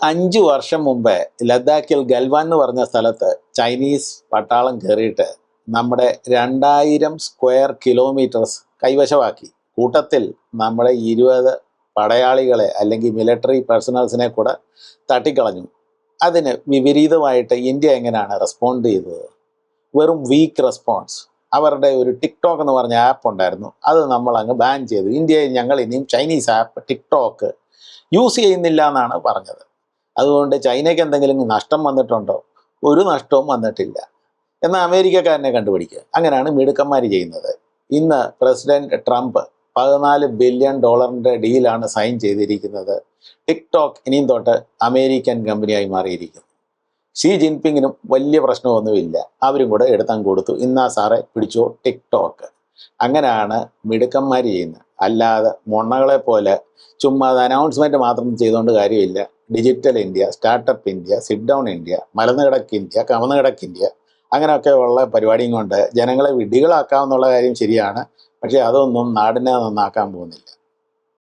5 വർഷം മുമ്പേ ലഡാക്കിൽ ഗൽവാൻ എന്ന് പറഞ്ഞ സ്ഥലത്ത് ചൈനീസ് പട്ടാളം കയറിയിട്ട് നമ്മുടെ 2000 സ്ക്വയർ കിലോമീറ്റേഴ്സ് കൈവശമാക്കി. കൂട്ടത്തിൽ നമ്മുടെ 20 പടയാളികളെ അല്ലെങ്കിൽ മിലിറ്ററി പേഴ്സണൽസിനെ കൂടെ തട്ടിക്കളഞ്ഞു. അതിന് വിപരീതമായിട്ട് ഇന്ത്യ എങ്ങനെയാണ് റെസ്പോണ്ട് ചെയ്തത്? വെറും വീക്ക് റെസ്പോൺസ്. അവരുടെ ഒരു ടിക്ടോക്ക് എന്ന് പറഞ്ഞ ആപ്പ് ഉണ്ടായിരുന്നു, അത് നമ്മൾ അങ്ങ് ബാൻ ചെയ്തു. ഇന്ത്യയിൽ ഞങ്ങൾ ഇനിയും ചൈനീസ് ആപ്പ് ടിക്ടോക്ക് യൂസ് ചെയ്യുന്നില്ല എന്നാണ് പറഞ്ഞത്. അതുകൊണ്ട് ചൈനയ്ക്ക് എന്തെങ്കിലും നഷ്ടം വന്നിട്ടുണ്ടോ? ഒരു നഷ്ടവും വന്നിട്ടില്ല. എന്നാൽ അമേരിക്കക്കാരനെ കണ്ടുപിടിക്കുക. അങ്ങനെയാണ് മിടുക്കന്മാർ ചെയ്യുന്നത്. ഇന്ന് പ്രസിഡന്റ് ട്രംപ് $14 ബില്യൺ ഡീലാണ് സൈൻ ചെയ്തിരിക്കുന്നത്. ടിക്ടോക്ക് ഇനിയും തൊട്ട് അമേരിക്കൻ കമ്പനിയായി മാറിയിരിക്കുന്നു. ഷീ ജിൻപിങ്ങിനും വലിയ പ്രശ്നമൊന്നുമില്ല, അവരും കൂടെ എടുത്തങ്ങ് കൊടുത്തു. ഇന്നാ സാറെ പിടിച്ചോ ടിക്ടോക്ക്. അങ്ങനെയാണ് മിടുക്കന്മാർ ചെയ്യുന്നത്. അല്ലാതെ മൊണ്ണകളെ പോലെ ചുമ്മാ അനൗൺസ്മെൻറ്റ് മാത്രം ചെയ്തുകൊണ്ട് കാര്യമില്ല. Digital India, startup India, sit down India, മലന്ന് കിടക്ക് ഇന്ത്യ, കമന്ന് കിടക്ക് ഇന്ത്യ, അങ്ങനെയൊക്കെ ഉള്ള പരിപാടിയും കൊണ്ട് ജനങ്ങളെ വിഡ്ഢികളാക്കാമെന്നുള്ള കാര്യം ശരിയാണ്. പക്ഷേ അതൊന്നും നാടിനെ നന്നാക്കാൻ പോകുന്നില്ല.